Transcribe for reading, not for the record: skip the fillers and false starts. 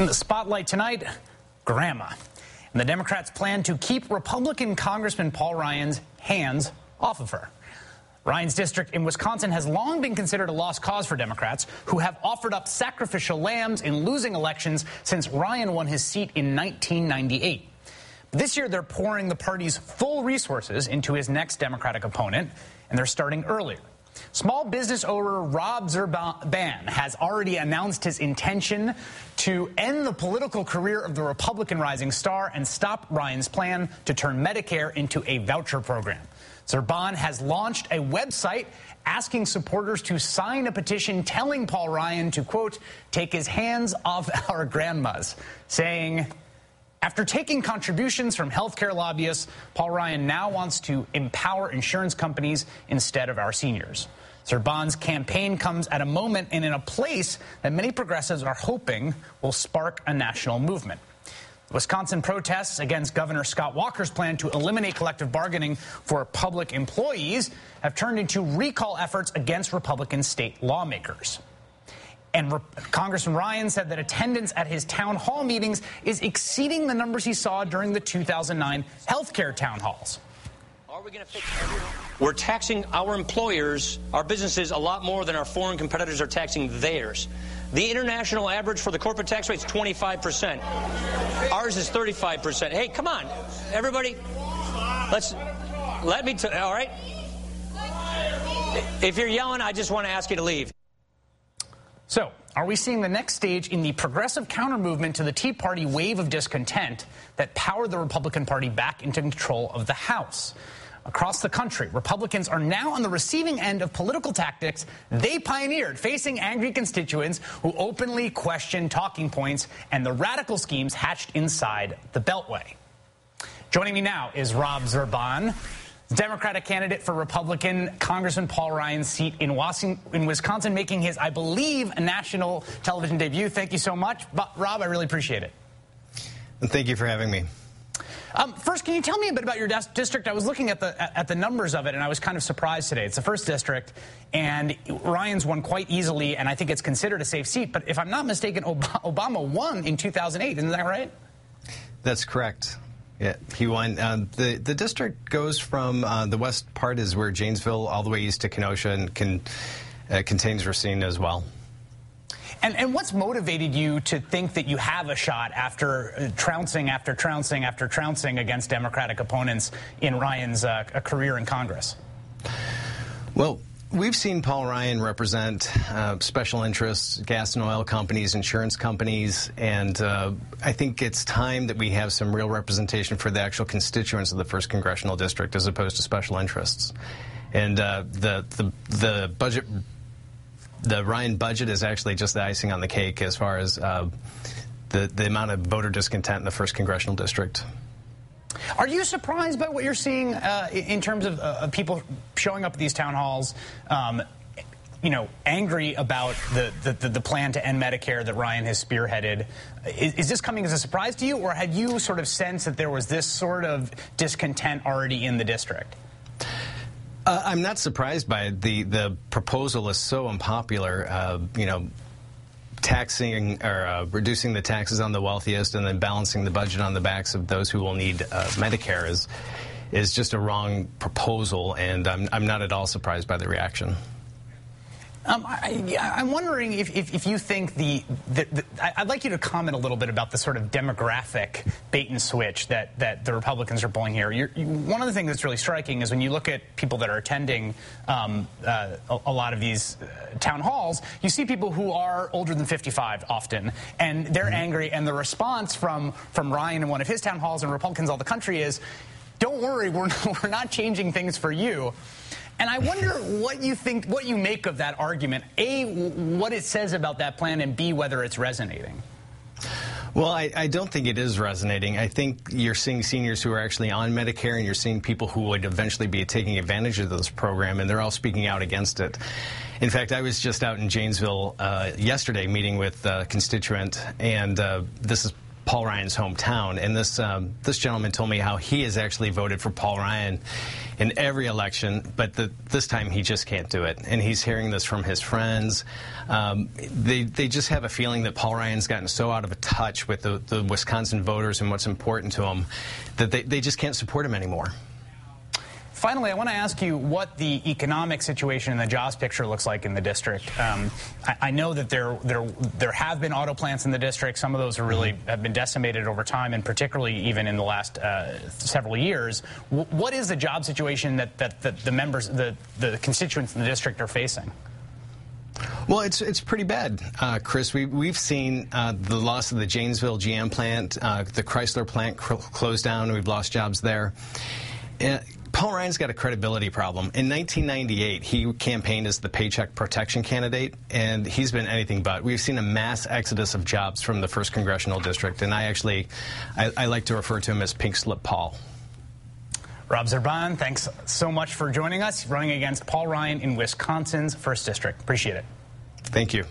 In the spotlight tonight, Grandma. And the Democrats plan to keep Republican Congressman Paul Ryan's hands off of her. Ryan's district in Wisconsin has long been considered a lost cause for Democrats, who have offered up sacrificial lambs in losing elections since Ryan won his seat in 1998. This year, they're pouring the party's full resources into his next Democratic opponent, and they're starting earlier. Small business owner Rob Zurban has already announced his intention to end the political career of the Republican rising star and stop Ryan's plan to turn Medicare into a voucher program. Zurban has launched a website asking supporters to sign a petition telling Paul Ryan to, quote, take his hands off our grandmas, saying, after taking contributions from healthcare lobbyists, Paul Ryan now wants to empower insurance companies instead of our seniors. Zurban's campaign comes at a moment and in a place that many progressives are hoping will spark a national movement. Wisconsin protests against Governor Scott Walker's plan to eliminate collective bargaining for public employees have turned into recall efforts against Republican state lawmakers. And Congressman Ryan said that attendance at his town hall meetings is exceeding the numbers he saw during the 2009 healthcare town halls. Are we going to fix everything? We're taxing our employers, our businesses, a lot more than our foreign competitors are taxing theirs. The international average for the corporate tax rate is 25%. Ours is 35%. Hey, come on, everybody. Let me all right? If you're yelling, I just want to ask you to leave. So, are we seeing the next stage in the progressive counter-movement to the Tea Party wave of discontent that powered the Republican Party back into control of the House? Across the country, Republicans are now on the receiving end of political tactics they pioneered, facing angry constituents who openly question talking points and the radical schemes hatched inside the Beltway. Joining me now is Rob Zurban, Democratic candidate for Republican Congressman Paul Ryan's seat in Wisconsin, making his, I believe, national television debut. Thank you so much. Rob, I really appreciate it. And thank you for having me. First, can you tell me a bit about your district? I was looking at the numbers of it, and I was kind of surprised today. It's the first district, and Ryan's won quite easily, and I think it's considered a safe seat. But if I'm not mistaken, Obama won in 2008. Isn't that right? That's correct. Yeah, he won. The district goes from the west part is where Janesville all the way east to Kenosha and contains Racine as well. And what's motivated you to think that you have a shot after trouncing after trouncing after trouncing against Democratic opponents in Ryan's career in Congress? Well, we've seen Paul Ryan represent special interests, gas and oil companies, insurance companies, and I think it's time that we have some real representation for the actual constituents of the 1st Congressional District as opposed to special interests. And the budget, the Ryan budget is actually just the icing on the cake as far as the amount of voter discontent in the 1st Congressional District. Are you surprised by what you're seeing in terms of people showing up at these town halls, angry about the plan to end Medicare that Ryan has spearheaded? Is this coming as a surprise to you, or had you sort of sensed that there was this sort of discontent already in the district? I'm not surprised by it. The proposal is so unpopular. Taxing or reducing the taxes on the wealthiest and then balancing the budget on the backs of those who will need Medicare is just a wrong proposal, and I'm not at all surprised by the reaction. I'm wondering if you think I'd like you to comment a little bit about the sort of demographic bait and switch that the Republicans are pulling here. One of the things that's really striking is when you look at people that are attending a lot of these town halls, you see people who are older than 55 often, and they're angry, and the response from Ryan in one of his town halls and Republicans all the country is, don't worry, we're not changing things for you. And I wonder what you make of that argument, A, what it says about that plan, and B, whether it's resonating. Well, I don't think it is resonating. I think you're seeing seniors who are actually on Medicare, and you're seeing people who would eventually be taking advantage of this program, and they're all speaking out against it. In fact, I was just out in Janesville yesterday meeting with a constituent, and this is Paul Ryan's hometown. And this gentleman told me how he has actually voted for Paul Ryan in every election, but this time he just can't do it. And he's hearing this from his friends. They just have a feeling that Paul Ryan's gotten so out of touch with the Wisconsin voters and what's important to them that they just can't support him anymore. Finally, I want to ask you what the economic situation and the jobs picture looks like in the district. I know that there have been auto plants in the district. Some of those are really have been decimated over time, and particularly even in the last several years. What is the job situation that the members, the constituents in the district are facing? Well, it's pretty bad, Chris. We've seen the loss of the Janesville GM plant, the Chrysler plant closed down. We've lost jobs there. Paul Ryan's got a credibility problem. In 1998, he campaigned as the paycheck protection candidate, and he's been anything but. We've seen a mass exodus of jobs from the 1st Congressional District, and I like to refer to him as Pink Slip Paul. Rob Zurban, thanks so much for joining us, running against Paul Ryan in Wisconsin's 1st District. Appreciate it. Thank you.